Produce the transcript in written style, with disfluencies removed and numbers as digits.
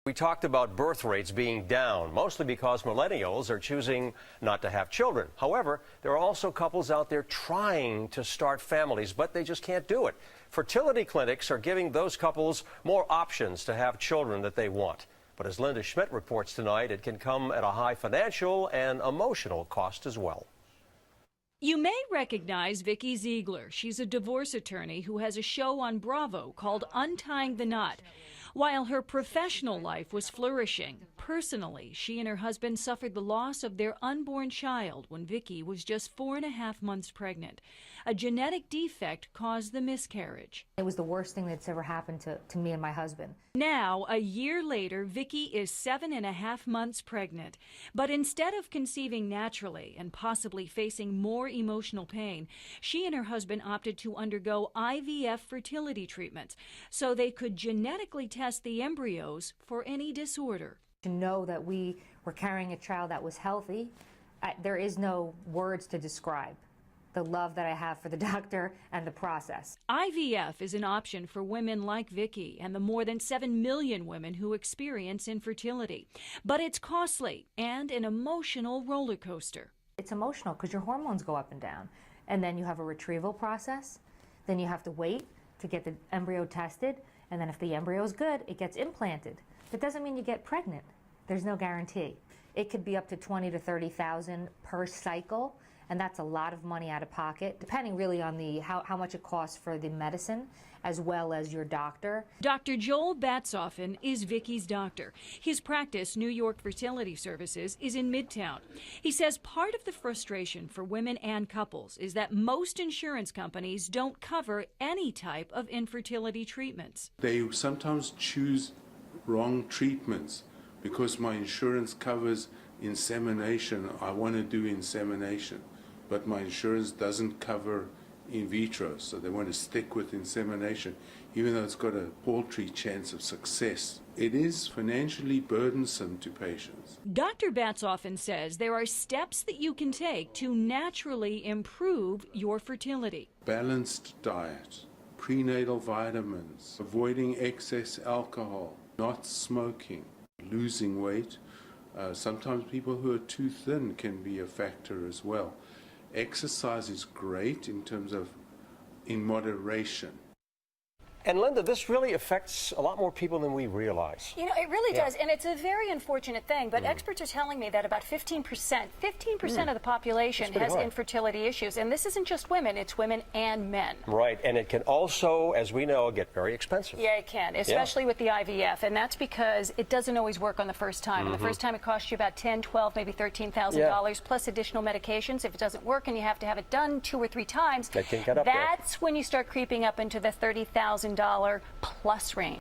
We talked about birth rates being down, mostly because millennials are choosing not to have children. However, there are also couples out there trying to start families, but they just can't do it. Fertility clinics are giving those couples more options to have children that they want. But as Linda Schmidt reports tonight, it can come at a high financial and emotional cost as well. You may recognize Vicki Ziegler. She's a divorce attorney who has a show on Bravo called Untying the Knot. While her professional life was flourishing, personally, she and her husband suffered the loss of their unborn child when Vicki was just 4.5 months pregnant. A genetic defect caused the miscarriage. It was the worst thing that's ever happened to me and my husband. Now, a year later, Vicki is 7.5 months pregnant. But instead of conceiving naturally and possibly facing more emotional pain, she and her husband opted to undergo IVF fertility treatments so they could genetically test the embryos for any disorder. To know that we were carrying a child that was healthy, there is no words to describe the love that I have for the doctor and the process. IVF is an option for women like Vicki and the more than 7 million women who experience infertility. But it's costly and an emotional roller coaster. It's emotional because your hormones go up and down, and then you have a retrieval process, then you have to wait to get the embryo tested, and then if the embryo is good, it gets implanted. That doesn't mean you get pregnant. There's no guarantee. It could be up to $20,000 to $30,000 per cycle, and that's a lot of money out of pocket, depending really on how much it costs for the medicine as well as your doctor. Dr. Joel Batsoffen is Vicki's doctor. His practice, New York Fertility Services, is in Midtown. He says part of the frustration for women and couples is that most insurance companies don't cover any type of infertility treatments. They sometimes choose wrong treatments because my insurance covers insemination. I want to do insemination, but my insurance doesn't cover in vitro, so they want to stick with insemination, even though it's got a paltry chance of success. It is financially burdensome to patients. Dr. Batsoffen says there are steps that you can take to naturally improve your fertility. Balanced diet, prenatal vitamins, avoiding excess alcohol, not smoking, losing weight. Sometimes people who are too thin can be a factor as well. Exercise is great in terms of in moderation. And Linda, this really affects a lot more people than we realize. You know, it really does, and it's a very unfortunate thing, but experts are telling me that about 15% of the population has infertility issues, and this isn't just women, it's women and men. Right, and it can also, as we know, get very expensive. Yeah, it can, especially with the IVF, and that's because it doesn't always work on the first time. And the first time it costs you about $10,000, $12,000, maybe $13,000 plus additional medications. If it doesn't work and you have to have it done 2 or 3 times, that can get up there. That's when you start creeping up into the $30,000 plus range.